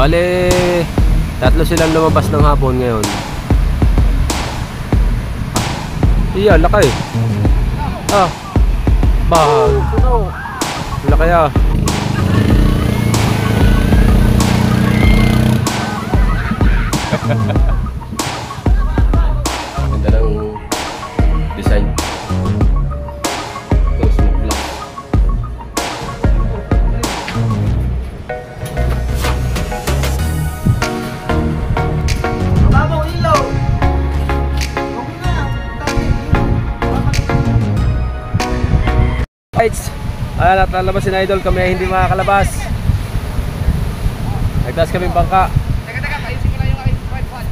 Bale, tatlo silang lumabas ng hapon ngayon. Iya, laki. Ah, bahag. Laki ah. Ganda ng design. Ito, smoke glass. Lights. Ayan, at lalabas si Idol, kami ay hindi makakalabas. Nagtaas kaming bangka. Teka, paayusin ko lang yung iPhone.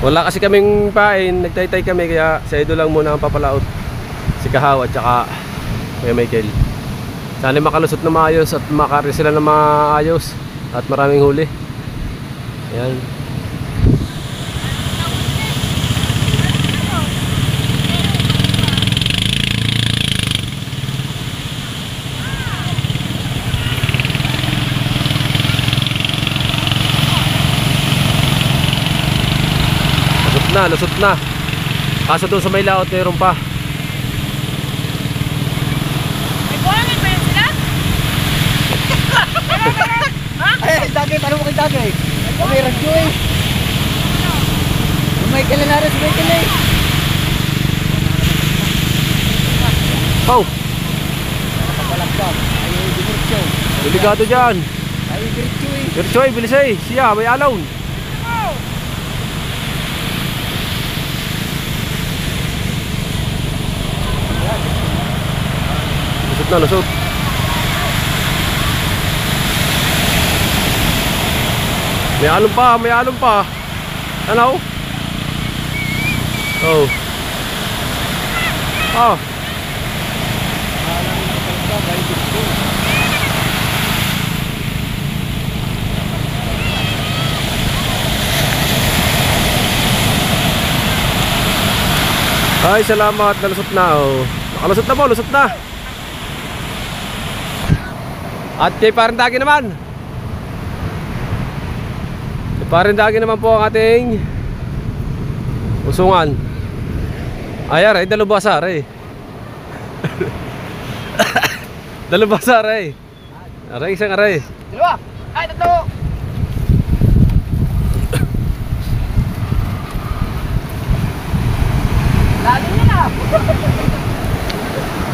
Wala kasi kaming pain, nagtaytay kami kaya sa Idol lang muna ang papalaot. Si Kahaw at saka Kuya Michael. Sana makalusot na maayos at makari sila na maayos at maraming huli. Ayan. Lusot na. Kaso doon sa may laot mayroon pa. May buhangin ba yun sila? Ha? Eh, dati mo kay Dagay. May radyo eh. May kalanaras, may kalay. Oh, Palakpak. Ayaw diretso. delikado dyan. Ayaw diretso eh. Virchoy, bilis eh. Siya, may alaw. Lusot na, lusot. May alon pa, may alon pa. Ano? Oh. Oh. Ay, salamat. Nalusot na, oh. Nakalusot na po, lusot na. At kay Parindagi naman. Kay Parindagi naman po ang ating usungan. Ay, aray, dalubasar eh. Dalubasar eh. Aray, isang aray. Dalawa. Ay, tatlo. Lalo niya na.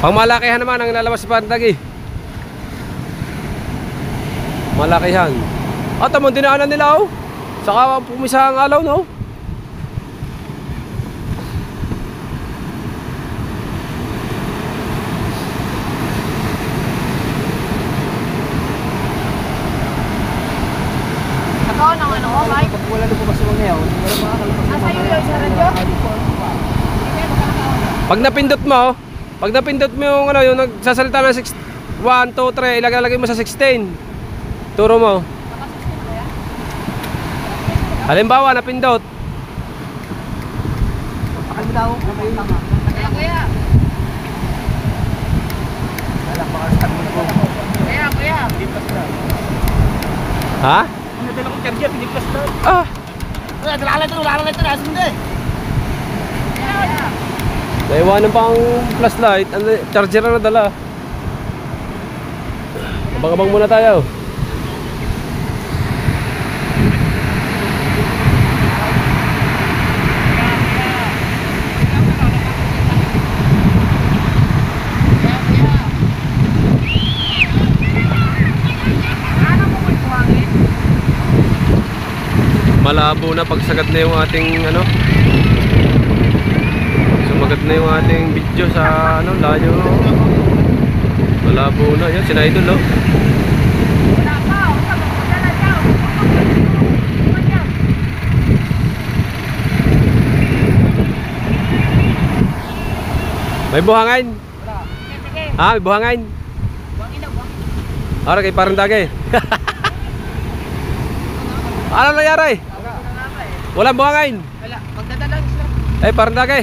Pang malakihan naman ang lalabas sa Parindagi. Malakihan. At tamang dinaanan nila, oh. Saka pumisa ang alaw, no? Ako nang ano mo, Mike? Pag wala na po kasi mga yaw, wala makakalabas. Nasa iyo yun, sa radyo? Pag napindot mo yung ano, yung nagsasalita ng 1, 2, 3, ilagay mo sa 16. Turo mo. Halimbawa, napindot. Pakal mo daw, kamay yung tama. Kaya, kuya. Wala, pakal mo po. Kaya, kuya. Pilipas na. Ha? Ang nadala kong charger, pilipas na. Ah, Wala na ito, nasa hindi. Kaya. naiwanan pa ang flashlight. Charger na nadala. Abang-abang muna tayo. Malabo na pagsagat na yung ating ano. Sumagat na yung ating video sa ano, layo. Malabo na. Yan, sinaidol, oh. Wala pa. Wala na daw. May buhangin. Sige. Ha, may buhangin. Buwangin na, buwangin. Ara kay Parindagi. Ano nangyari? Walang buhangin. Wala. Magdadalang sila. Eh, Parindagi.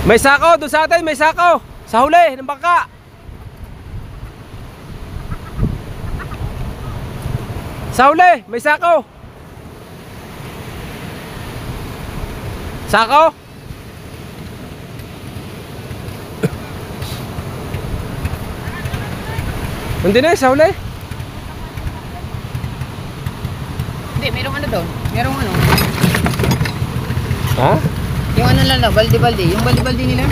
May sako doon sa atin, may sako. Sa huli ng bangka. Sa huli, may sako. Sako? Hindi na, sa huli. Hindi, mayroong ano doon. Mayroong ano. Ha? Yung ano lang daw, balde-balde. Yung balde-balde nila.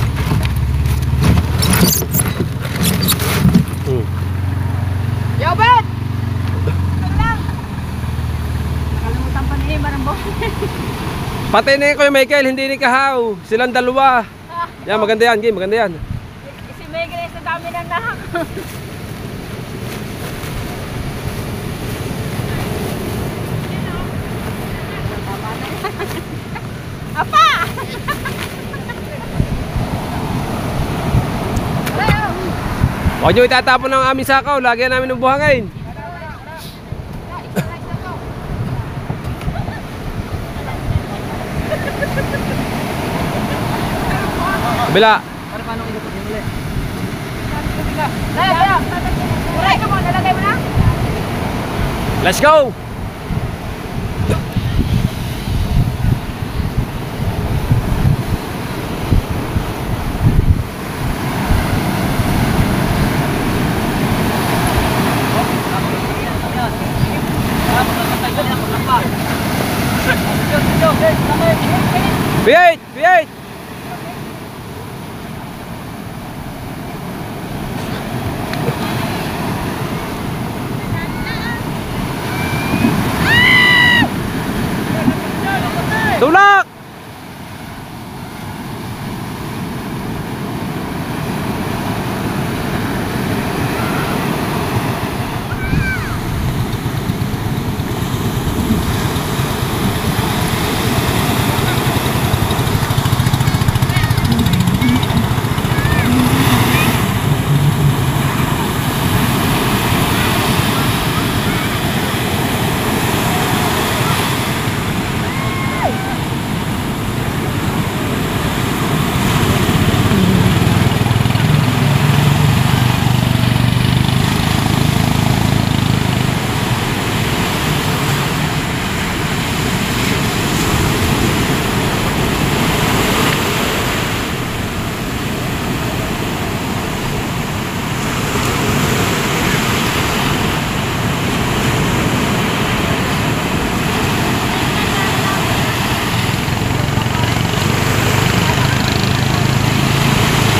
Yobet! lang! Kalimutan pa ni Marambo. Pati na yun Kuya Michael, hindi ni Kahaw. Silang dalawa. Yan, maganda yan, game, maganda yan. Si Megre sa dami ng nahak. Apa! Huwag nyo itatapon ng aming sakaw, lagyan namin ng buhangin. Bila. Para paano ko ito pinuli? Laya! Uray ka mo, nalagay mo na? Let's go! V8! V8! Tulak!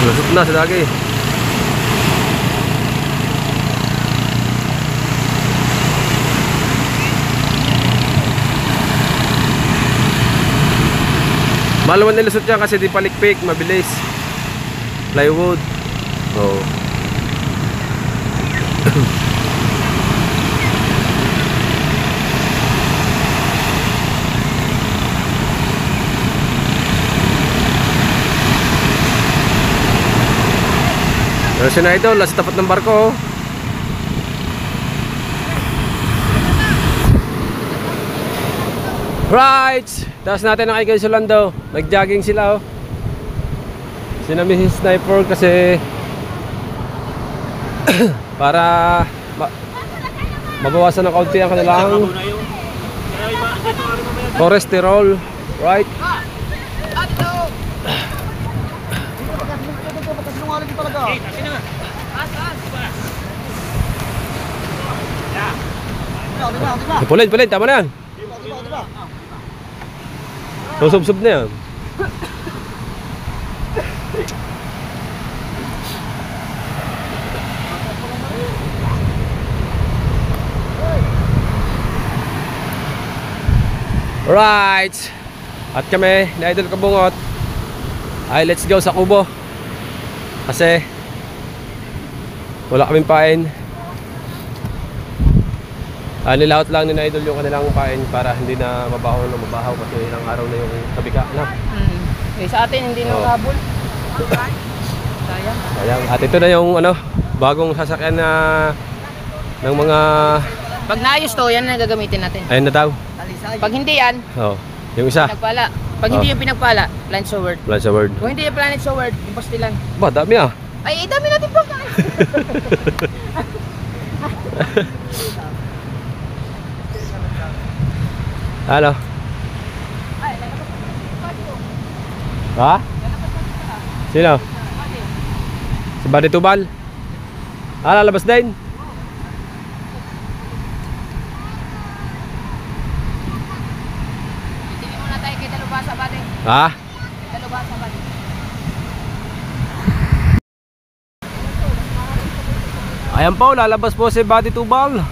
Lusot na sa lagi. Malaman nilusot yan kasi di palikpik, mabilis. Plywood. Oh. Pero si na idol, nasa tapat ng barko. Right! Taas natin ang kay Solando. Nag-jogging sila, oh. Sinamihin sniper kasi para mabawasan ng kaunti ang kanilang cholesterol. Right? Pulin, tama na yan. Susub-sub na yan. Right. At kami, na Idol Kabungot, ay let's go sa Kubo. Kasi wala kaming pain. Nilaot lang ni na Idol yung kanilang pain para hindi na mabaho na mabahaw kasi ilang araw na yung kabika na. Eh, sa atin hindi na habol. Sayang. Sayang. At ito na yung ano, bagong sasakyan na ng mga Pag naayos to, yan na gagamitin natin. ayun na daw. Pag hindi yan, Oh, yung isa. pinagpala. Pag hindi yung pinagpala, Planet Sword. Wala sa word. Kung hindi yung Planet Sword, yung pastilan. Ba, dami ah. Ay, dami natin pa. Ano? Ha? Sino? Si Buddy Tubal? Lalabas din? Hindi muna tayo kay Talubasa ba din? Ha? Kay Talubasa ba din? Ayan po, lalabas po si Buddy Tubal.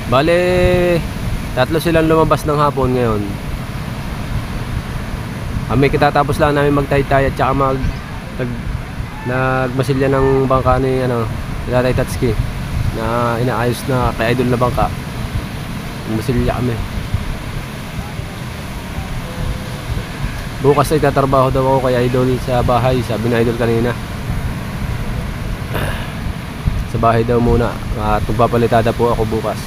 Bale, tatlo silang lumabas ng hapon ngayon. Kami kitatapos lang namin magtaytay at saka nagmasilya ng bangka ni Tatay Tatsuki na inaayos na kay Idol na bangka. Nagmasilya kami. Bukas ay tatrabaho daw ako kay Idol sa bahay, sabi ni Idol kanina. Sa bahay daw muna at magpapalitada po ako bukas.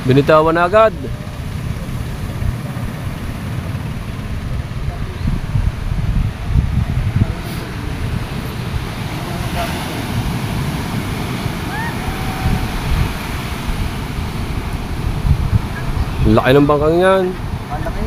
Binitawan na agad. Ang laki ng bangkang yan. Ang laki.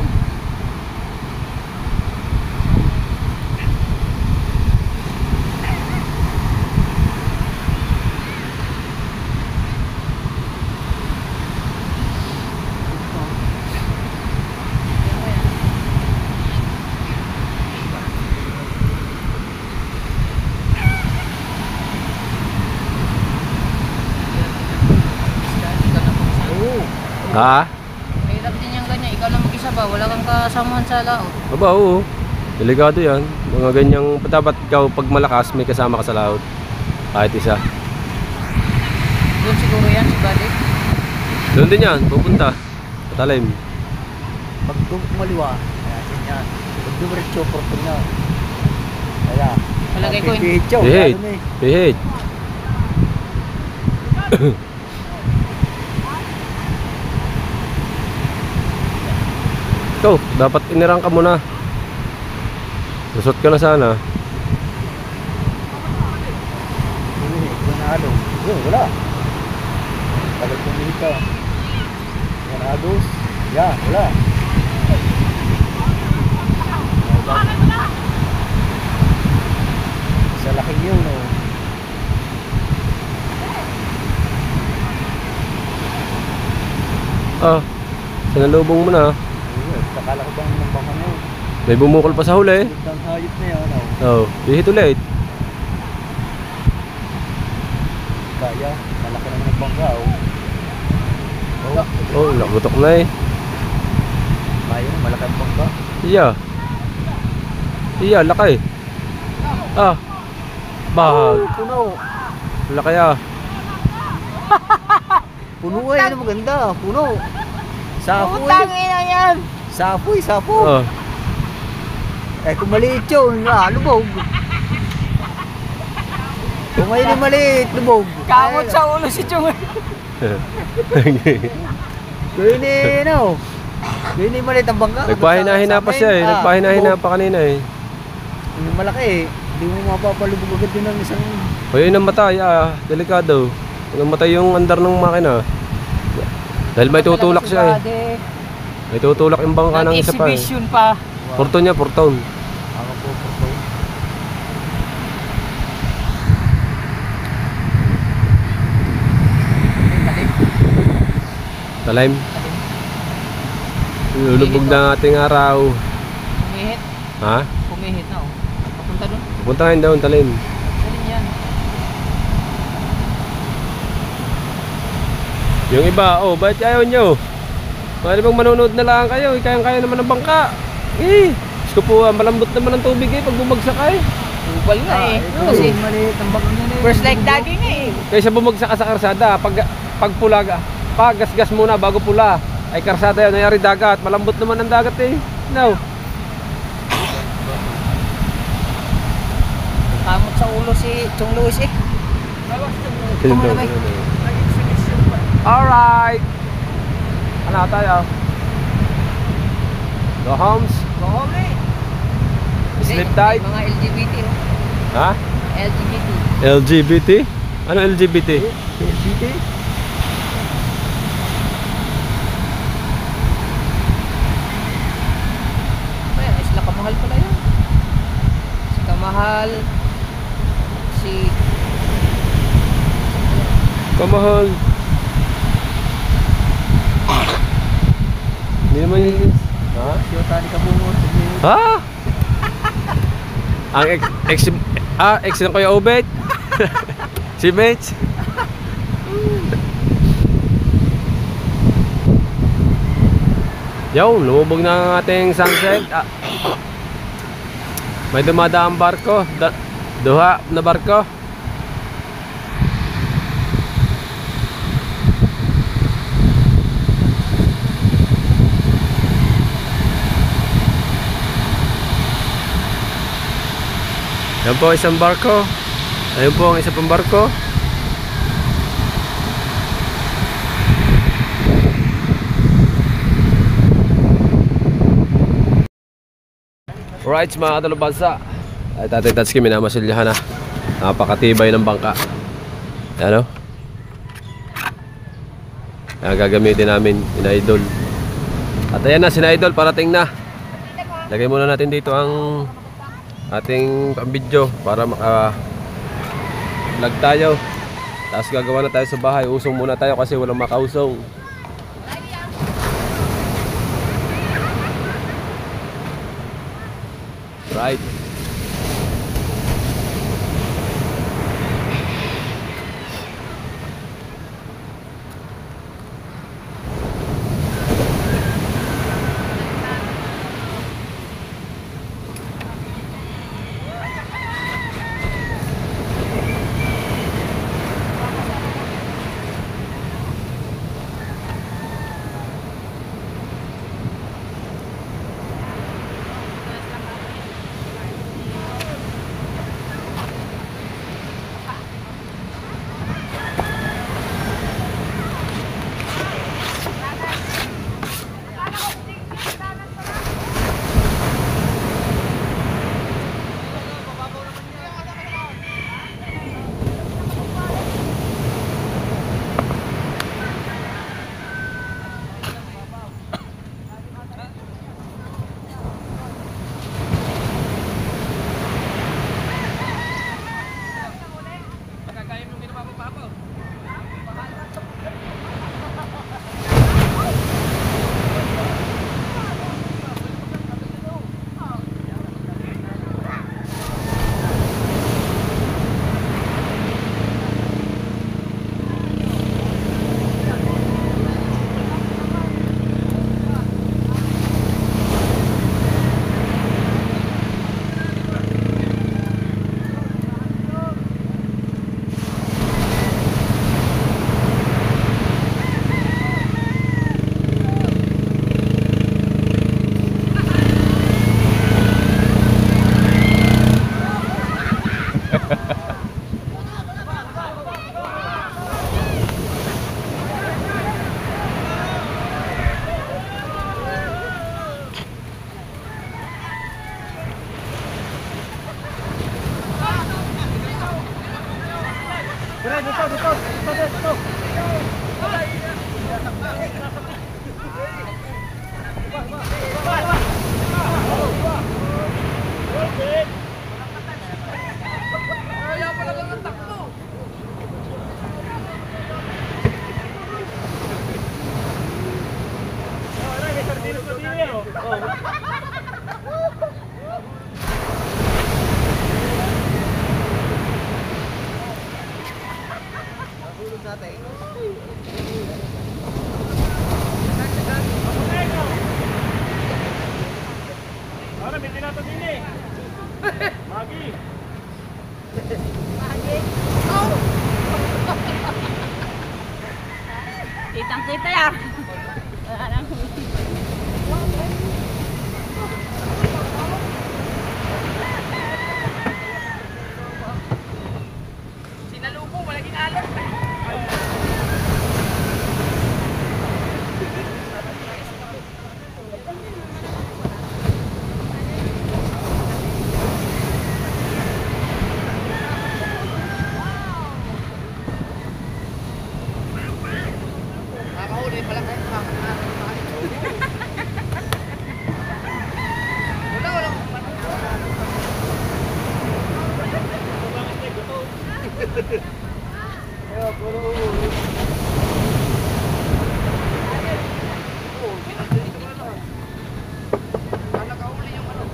Oo. Ha? Mahirap din yung ganyan. Ikaw lang mag-isa ba? Wala kang kasamahan sa laot. Aba, oo. Delikado yan. Mga ganyang, dapat ikaw pag malakas, may kasama ka sa laot. Kahit isa. Doon siguro yan, si Balik. Doon din yan, pupunta. Patalim. Pag kumaliwa, ayan yan. Pag dumiretso, porto niya. Kaya. Palagay ko, Pihit. Pihit. Pihit. Ikaw, dapat inirang ka muna. Lusot ka na sana. Ganado. Yun, wala. Tagal pumihit ka. Ganados. Yan, wala. Sa laking yun, no. Ah, sinalubong mo na. Ayun, kakala ko bang ng bangka na yun. May bumukol pa sa huli. Ang hayop na yan, no. Oh, pihit ulit. Kaya, malaki naman ng bangka, oh. Oh, nakutok na eh. Kaya, malaki ang bangka. Iya. Iya, laki. Ah. Bahag. Puno. Laki ah. Puno eh, ano maganda. Puno. Sapoy. Putangin na yan! Sapoy. Oh. Eh kung maliit yun, lubog. Kung ngayon yung maliit, lubog. Kamot sa ulo si Chong. Gawin eh, no? Gawin eh maliit ang bangka. Nagpahina-hina pa siya eh. Nagpahina-hina pa kanina eh. Yung malaki eh. Hindi mo mapapalubog agad din ng isang... O yun ang matay ah. Delikado. Namatay yung andar ng makina. Dahil may tutulak siya eh. May tutulak yung bangka ng isa pa eh. Nag-exhibition pa. Porto niya, porton. Ako po, porto. Talim. Lulubog na ating araw. Pumihit. Ha? Pumihit na oh. Papunta doon. Punta ngayon daw, talim. Galing yan. Yung iba, oh, bakit ayaw nyo? Pwede bang manonood na lang kayo? Kayang-kaya naman ng bangka. Eh, gusto po, malambot naman ang tubig eh, pag bumagsak ay. Upal nga eh. Kasi maliit ang bangka niya eh. first like daging eh. Kaysa bumagsak ka sa karsada, pag pula, pag gasgas muna bago pula, ay karsada yan, nangyari dagat. Malambot naman ang dagat eh. No. Kamot sa ulo si Chong Luis eh. Alright. Ano tayo? Go homes. Go home eh. Sleep tight. Mga LGBT oh. Ha? LGBT. LGBT? Ano LGBT? LGBT? Ayan, Isla Kamahal pala yun. Si Kamahal. Si... Kamahal. Hindi naman yun. Ha? Siyota ni Kabungot. Ha? Ang ex ng Kuya Obet. Si Mitch. Yo, lumubog na ang ating sunset. May dumadaang barko. Duha na barko. Yan po isang barko. Ayun po ang isa pang barko. Alright mga katulubansa, ay Tatay Tatsuki minamasilyahan na. Napakatibay ng bangka. Yan o. Yan gagamitin namin in idol. At ayan na, sina Idol, parating na. Lagay muna natin dito ang ating video para maka-vlog tayo. Tapos gagawa na tayo sa bahay. Usong muna tayo kasi walang makausong. Right. Kitang-kita yan. Sinalubong, wala ginalot. Nakahuli pala kayo. Wala. Nakahuli yung ano.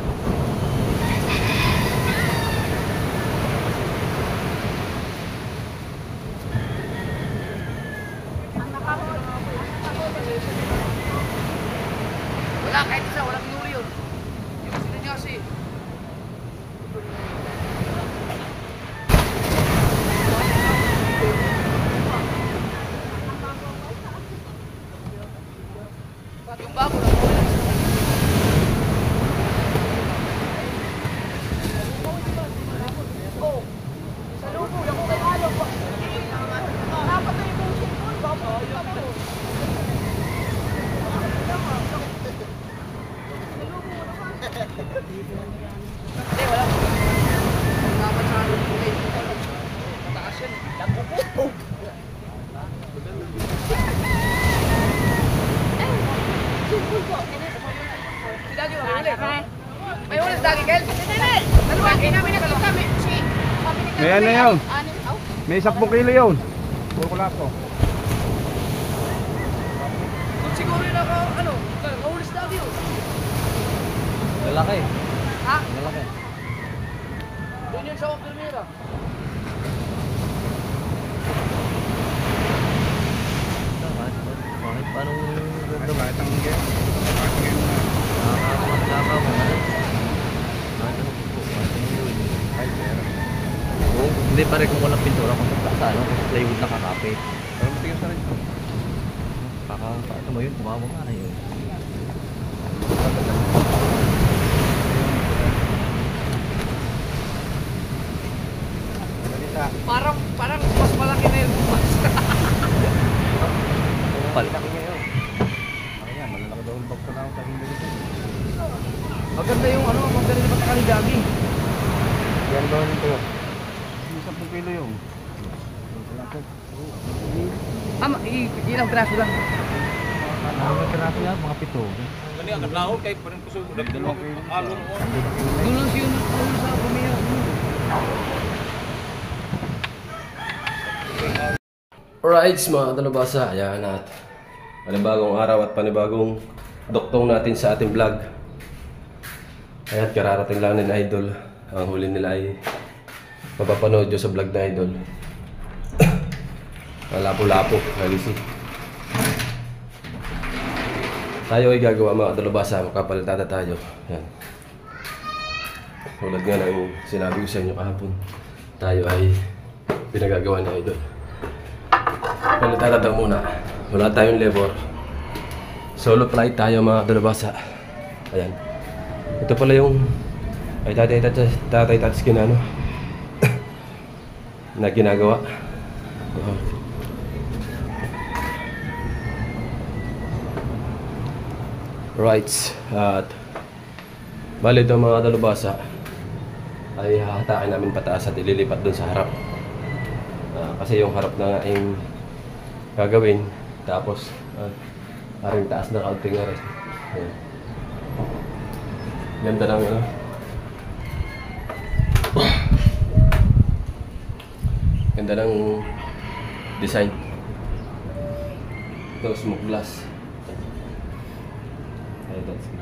Wala, kahit isa, walang inuli yun. Yung sila niya kasi. Yung bago lang. Oh, sa lupo, ako kay Alo. Dapat na yung bullshit mo. Hindi, wala. Dapat sa akin po eh. Mataas yan. Nagpuputo. Sipul ko. dagi, may ulit. May ulit dagi, Kel. Dalawa, kaya namin nakita. May ano yun? May 10 kilo yun. Puro ko lahat to. Siguro yun ako, maulis dagi yun. Lalaki. Ha? Lalaki. Doon yun sa Oklahoma. Bakit? Paano Kahit ang game. Kahit ang game na. nakakamataka mo? Bakit ano po? Bakit ang yun? Ay, meron. Oo, hindi pare kung walang pintura kung sa ano, kung plywood nakakapit. Pero matigas na rin. Paano mo yun? Kumawa nga na yun. Salita. Parang mas malaki na yung bumas. Pal. Laki ngayon. Laki nga, malalaki daw yung box na ako sa hindi dito. Maganda yung maganda yung pagkakali dagi. Yan daw nito. May 10 kilo yun. Ilang piraso lang. Ano piraso yan? Mga 7. Dalawang kilo. Dulo siya yung sa Romeo. Alright mga kalabasa, ayan at panibagong araw at panibagong doktong natin sa ating vlog. Ayan, kararating lang ni Idol. Ang huli nila ay mapapanood nyo sa vlog na Idol. Lapo-lapo, kalisi. Tayo ay gagawa mga kalabasa, makapalitada tayo. Ayan. Tulad nga ng sinabi ko sa inyo kahapon, tayo ay pinagagawa ni Idol. Palitada daw muna. Wala tayong labor. Solo flight tayo mga dalabasa. Ayan. Ito pala yung ay tatay skin ano na ginagawa. Right. At bali ito mga dalabasa ay hahatakin namin pataas at ililipat dun sa harap. Kasi yung harap na nga yung gagawin, tapos parang taas na kaunting nga rin. Ayan. Ganda ng ganda ng design. Ito, smoke glass. Ay, that's it.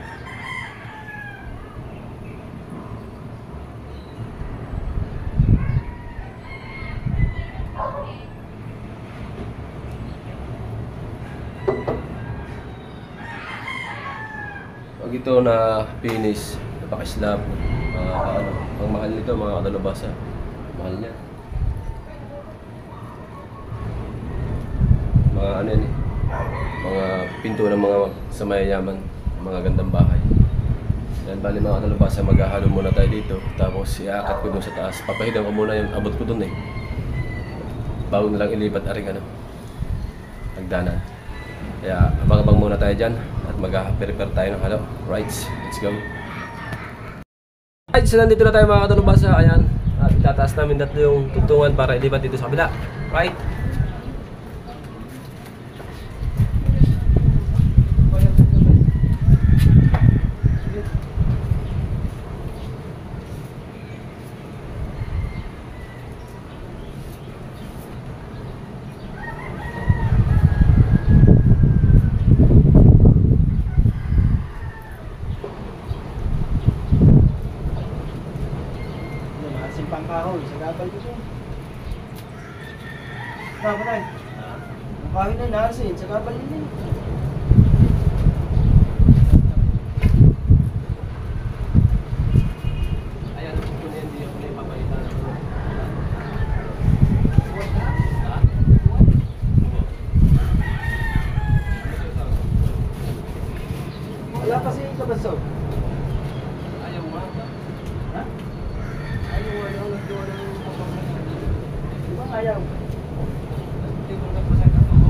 Pag ito na finish, napaka-slab, ang mahal nito mga kadalabasa. Mahal niya. Mga ano yan eh, mga pinto ng mga sa mayayaman, mga gandang bahay. Yan, bali mga kadalabasa, maghahalo muna tayo dito. Tapos iaakit ko dun sa taas. Papahidan ko muna yung abot ko dun eh. Bago na lang ilipat aring hagdanan. Kaya abang-abang muna tayo dyan at mag-prepare tayo ng halo. Right, let's go. Right, so nandito na tayo mga kadalubasa. Ayan, at itataas namin tatlo yung tugtungan para ilipat dito sa kabila. Right. Simpang kahoy, sa gabal ko siya. Patay. Ang kahoy na naasin, sa gabal yun. Ayan, kung hindi ako na ipapalitan. Wala kasi yung kabasog. Ayaw mo ata. Ha? Ayaw mo ayaw naggawa ng kapag-ayaw. Di ba ayaw? Hindi ko nagpasay ka po.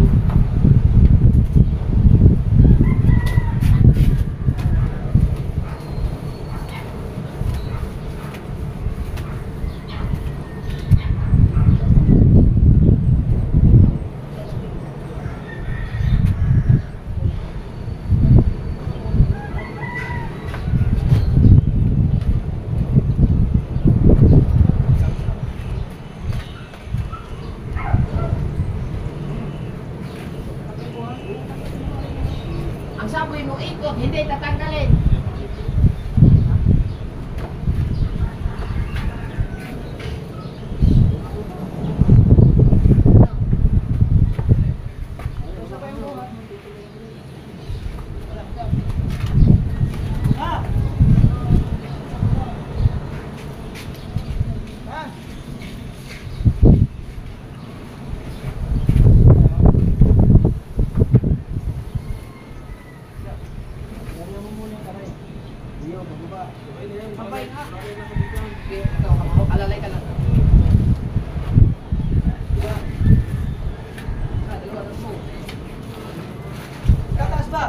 Sabay na. Sige, ikaw, alalay ka lang. Dalawa, tatlo. Tataas ba?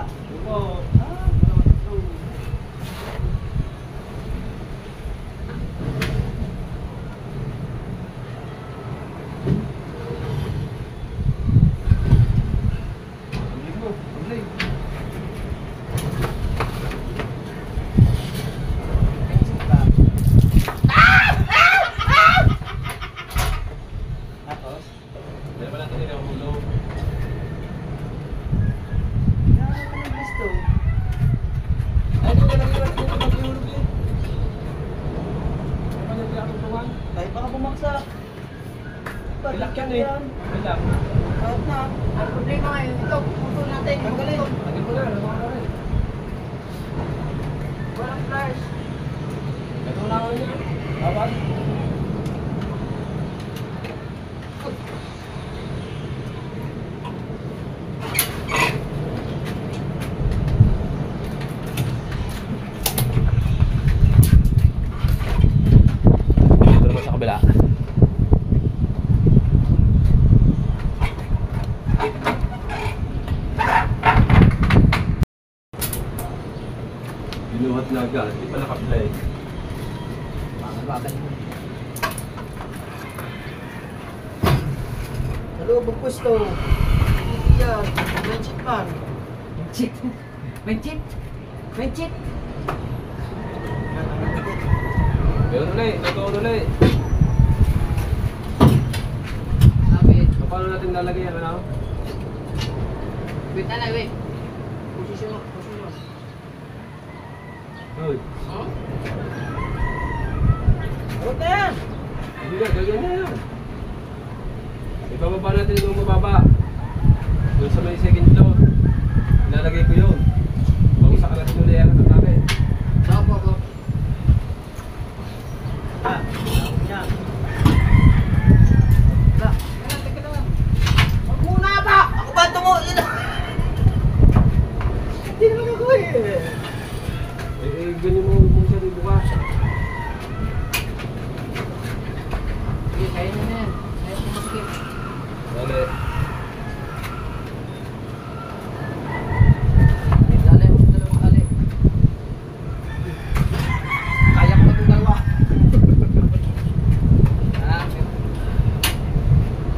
Tapos, Dalawa natin din ang ulo. gusto. Ay, ito talaga yung maghihulog yun. Kahit baka bumagsak. Bilak yan eh. Bilak. Kahit na. Ang problema ngayon, ito, puto natin. Tanggalin. Lagyan mo na, lagyan mo na rin. Walang flash. Ito na ako niya. Babag. Dito naman sa kabila. Binuhat na agad, di pa naka-play. Babal mo. Sa loob ang pwesto. Yan. Legit man. Cheat. May cheat. May cheat. Meron ulit, nagkaon ulit. Sabi, Paano natin lalagay yan, ano? wait na, wait. Posisyon mo, posisyon mo. Uy, Huh? Huwag na yan. hindi na, gagawin na yan. Ibababa natin yung mababa. Doon sa may second floor. Ilalagay ko yun. Bago sa kalat yung layer natin. Opo, opo. Ah, yan. Teka lang. Huwag muna ba? Ako ba tumo? Yun na. Hindi naman ako eh. Ganyan mo kung siya rin bukas. Sige, kaya nyo na yan. Kaya nyo maskip. Dali. Dali, dalawang dali. Kaya ko itong dalawa.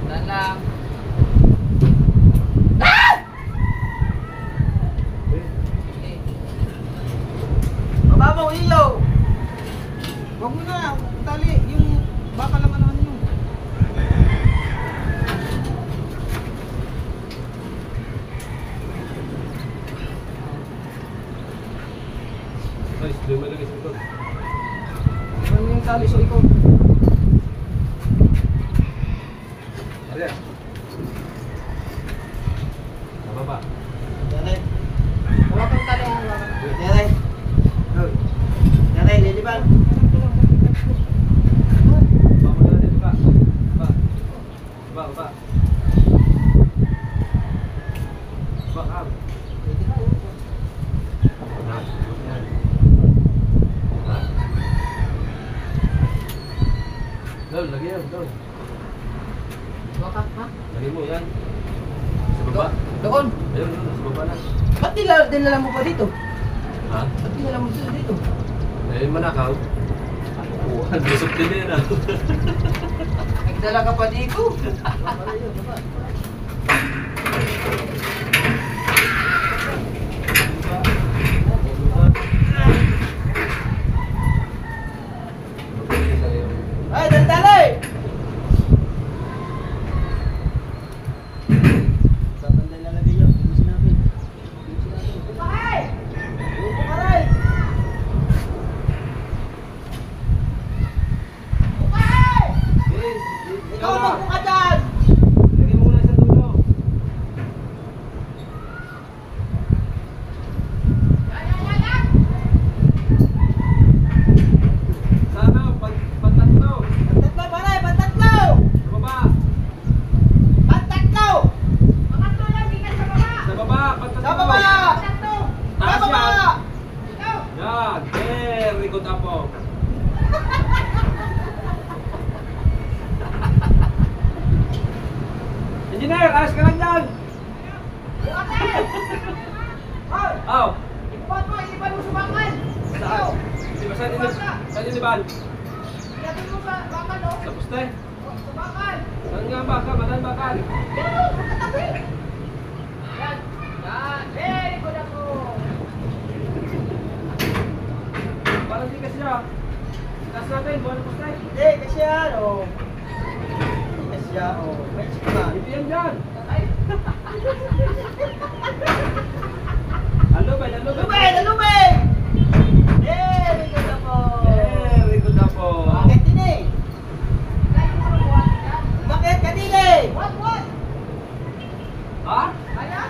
Dan lang. Okay. Mababaw iyo. Huwag mo na. Tali. Yung baka naman ano yun. Guys, doon mo lagay sa likod. Iwan mo yung tali sa likod. Ayan. Nababa. Yanay. Hawakan yung tali. Hawakan. Yanay. Yanay, liliban. Baba mo natin, baba. Baba. Baba, baba. Baba, kam. Dol, lagi yan, dol. Hawakan, ha? Lagi mo yan. Sa baba. Doon. Ayun, sa baba na. Ba't dinala mo pa dito? Ha? Ba't dinala mo dito? Eh, manakaw. Buwan, busog din yan ah. Nagdala ka pa dito? Ay, dali! Saan banda ilalagay yun? Ibusin natin. Bukay! Bukay! Bukay! Ikaw magbuka dyan! Lagi mo muna sa dulo. Dapo. Engineer, ayos ka lang dyan! Oh! Ipan mo, ipan mo sa bakal. Saan? Di ba saan iniban? Ipan mo sa bakal, oh. Sa poste? Sa bakal. Saan nga bakal? Madan bakal? Yan, oh, magkatabi. Yan. Yan. Very good ako. Parang di kasi siya. Taas natin, buwan ng poste. Hindi, kasi yan, oh. Kasi yan, oh. May sikma. Hindi yan dyan. Ay. Alubay, alubay. Lubay! Lubay! Very good ako. Very good na po. Bakit din eh? Kaya mo na buwan. Yan. Bakit ka din eh? What? Ha? Kaya?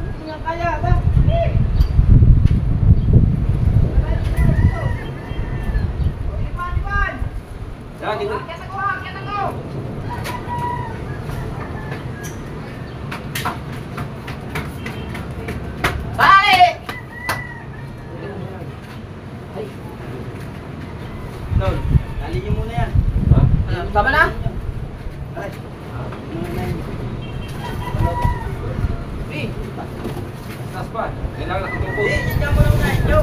Hindi nga kaya ba? Hindi. Ipan. Yan, gina. Akyat ako. Balik! Doon. Dali niyo muna yan. Ha? Tama na? Aray. Taas pa. Kailangan nakatungkol. Hindi, dyan mo lang na ito.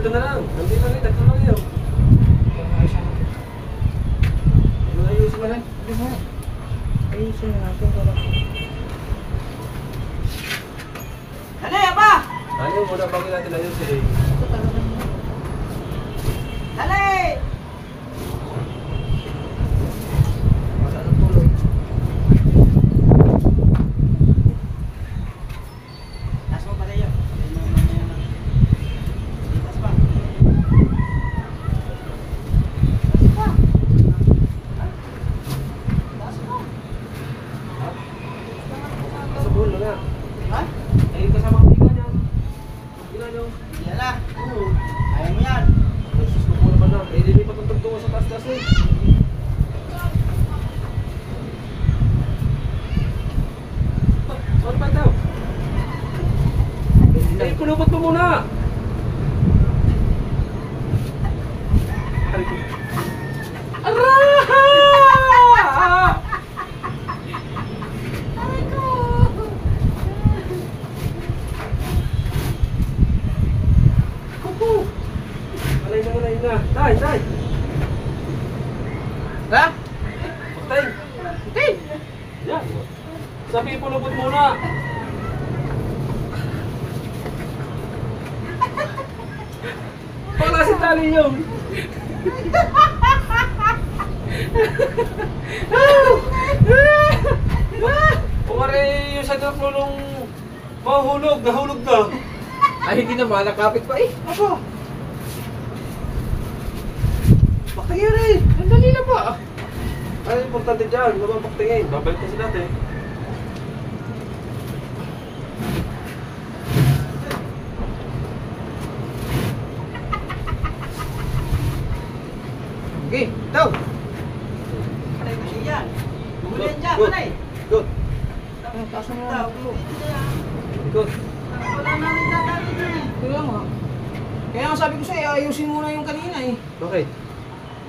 Doon na lang. Nanti lang eh. Tatlo lang yun. Ayusin mo lang. Ayusin na natin. Ano yan ba? Ayaw muna bago natin ayusin eh. Dali! Taas mo pala yun. Taas pa. Sa bulo na. Ha? Eh, kasama ko tingnan yan. Tingnan nyo. Yan na. Oo. Ayaw mo yan. Sus ko naman na. Eh, hindi pa tutugtungan sa taas-taas eh. Saan pa daw? Eh, pulupot mo muna. Aray! Kuku! Alay na. Tay! Ha? Tay! Hindi. Yan. Sabi pulupot muna. Wala si tali yun. Pumari yung sa nulong mahulog, nahulog na. Ay, hindi naman. Nakapit pa eh. Apa? Bakit yun eh? Ang dali na ba? Ano importante dyan? Mababaktingin. Babalik kasi natin. Okay, daw. Patay mo siya yan. Bumuli yan dyan, Good. patay. Good. Taas mo Ikaw, na. dito na yan. Good. Wala namin dadali dyan eh. Kaya nga. Kaya nga sabi ko sa'yo, ayusin muna yung kanina eh. Okay.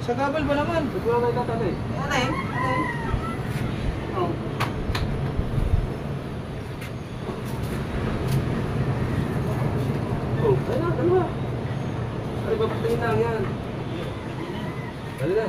Sa gabal ba naman? Ba't wala na itatali? Alay. Oh. Oh, dalawa. Ay, babaktingin lang yan. Dali na.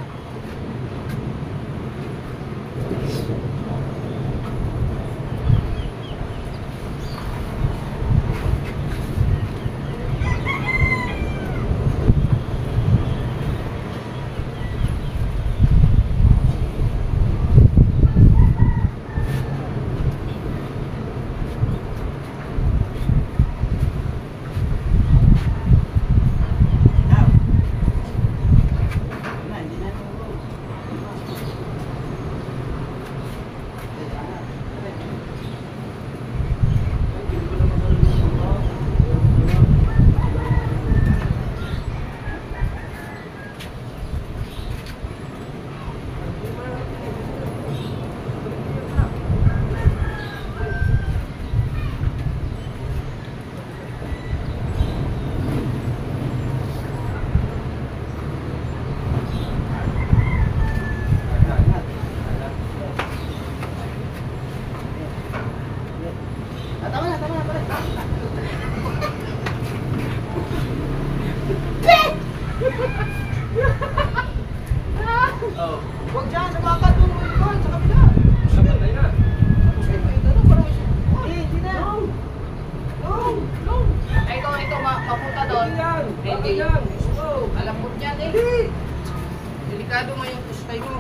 Oo. Huwag dyan, lumakad doon mo yun, sa kabila. Sabantay na. Tapos kayo kayo doon, parang hindi na. No. Ay, ito, mapunta doon. Hindi. Alam mo dyan eh. Delikado mo yung pustay mo.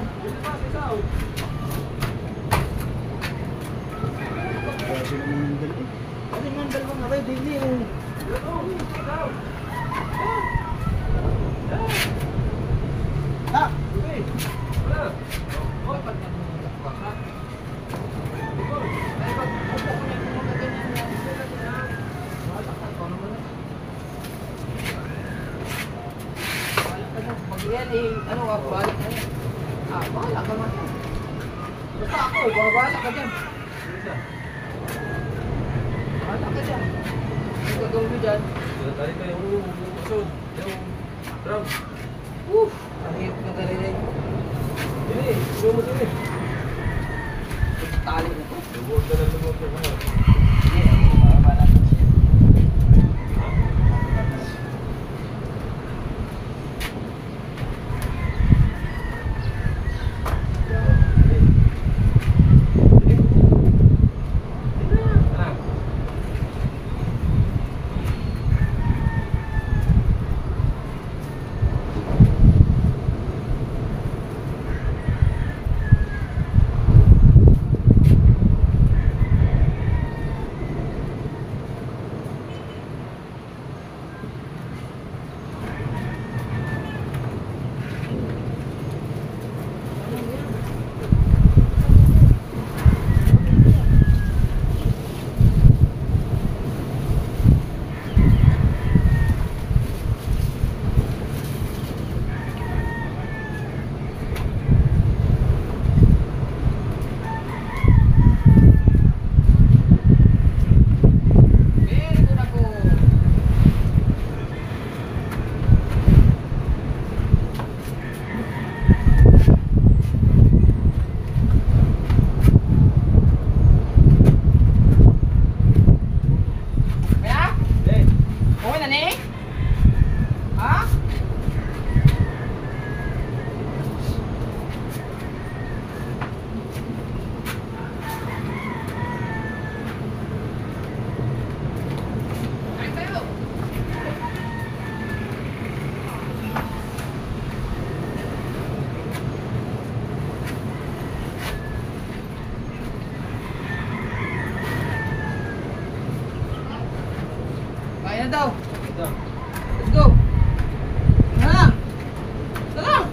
Ano yung dalawang abay, baby? Ha? Yan eh, ano ka, balik na yan. Bahala ka man. Basta ako, bahala ka dyan. Bahala ka dyan. Ang gagawin mo dyan. Tayo pa yung usod. Yung drum. Ang hirap na dalihin. Dili, show mo dili. Tali na to. Lumuot ka na, lumuot ka na. Bahala ka. Kaya daw. Let's go. Na. Tara.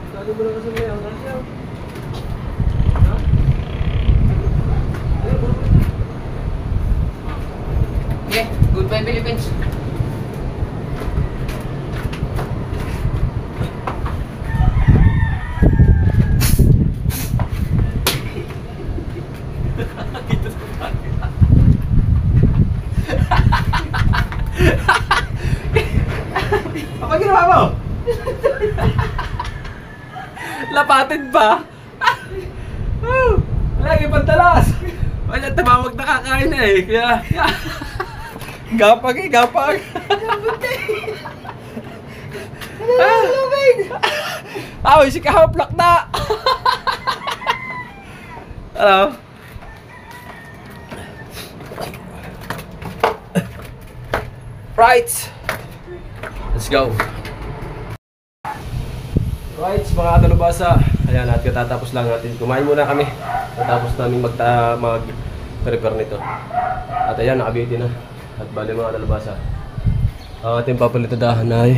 Talo mo na kasi may ang kasya. Okay, goodbye Philippines. Apa ginawa mo? Lapatid pa? Lagi pantalas. Wala tumawag na kakain na eh. Kaya... Gapag eh, gapag. Awi, si kahaplak na. Ano? Right. Let's go. Right, mga kalubasa. Ayan, at katatapos lang natin. Kumain muna kami. Tapos namin mag-prepare nito. At ayan, nakabiti na. At bali mga kalubasa. Ang ating papalitadahan ay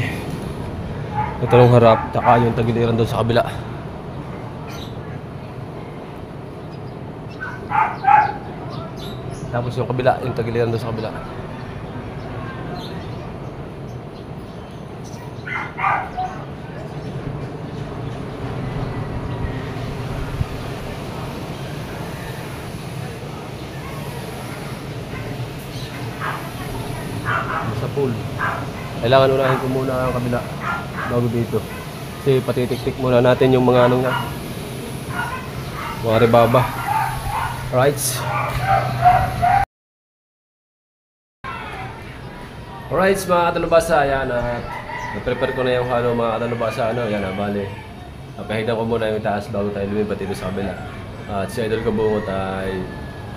ito ng harap, taka yung tagiliran doon sa kabila. Tapos yung kabila, yung tagiliran doon sa kabila. Sa pool. Kailangan unahin ko muna ang kabila bago dito. Kasi patitik-tik muna natin yung mga anong na. Mga rebaba. Right. Alright, mga katalubasa, ayan, na-prepare ko na yung halo mga katalubasa, yan, bali. Pahidan ko muna yung taas bago tayo lumipat dito sa kabila. At si Idol Kabungot ay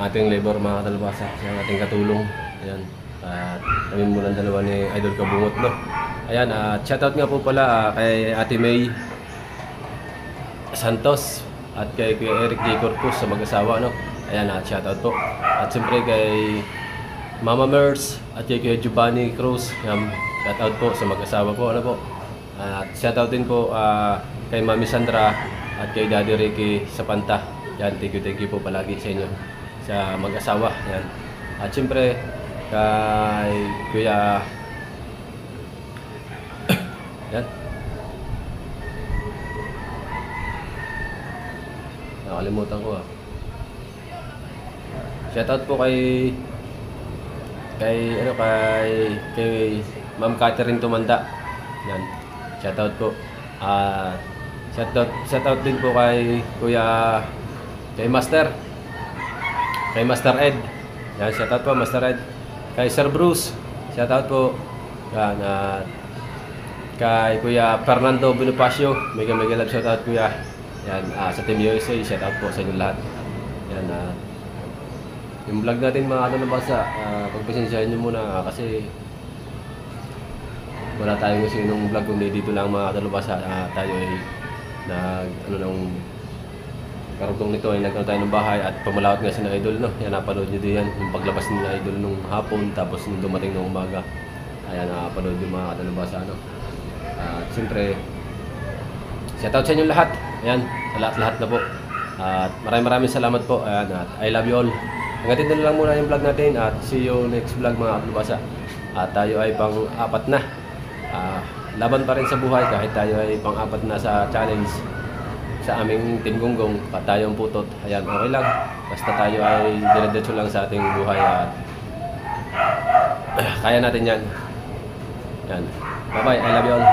ating labor mga katalubasa, siya ang ating katulong. Ayan, at kami muna ang dalawa ni Idol Kabungot, no? Ayan, shoutout nga po pala kay Ate May Santos at kay Kuya Eric J. Corpus sa mag-asawa, no? Ayan, shoutout po. At siyempre kay Mama Mers at kay Kuya Giovanni Cruz, shoutout po sa mag-asawa po, ano po. At shoutout din po kay Mami Sandra at kay Daddy Ricky sa Panta. Yan, thank you po palagi sa inyo sa mag-asawa. Yan. At siyempre kay Kuya yan. Nakalimutan ko Shoutout po kay Ma'am Catherine Tumanda. Yan. Shoutout po. Shoutout din po kay Master Ed. Yan, shoutout po Master Ed. Kay Sir Bruce, shoutout po. Yan, kay Kuya Fernando Bonifacio, mega love shoutout Kuya. Yan, sa Team USA, shoutout po sa inyo lahat. Yan, yung vlog natin mga katalubasa, pagpasensyahan nyo muna kasi wala tayong kasi nung vlog kundi dito lang mga katalubasa. Tayo ay karugtong nito ay nagkaroon tayo ng bahay at pamalawat nga si na Idol, no? Yan, napanood nyo din yan, yung paglabas ni na Idol nung hapon tapos nung dumating nung umaga. Ayan, napanood yung mga katalubasa, no? At siyempre shoutout sa inyo lahat. Ayan, sa lahat na po. At maraming salamat po. Ayan, at I love you all. Hanggang dito na lang muna yung vlog natin at see you next vlog mga katalubasa. At tayo ay pang-apat na. Laban pa rin sa buhay kahit tayo ay pang-apat na sa challenge sa aming Team Gonggong at tayo ang putot. Ayan, okay lang. Basta tayo ay diretso lang sa ating buhay at kaya natin yan. Yan. Bye-bye. I love you all.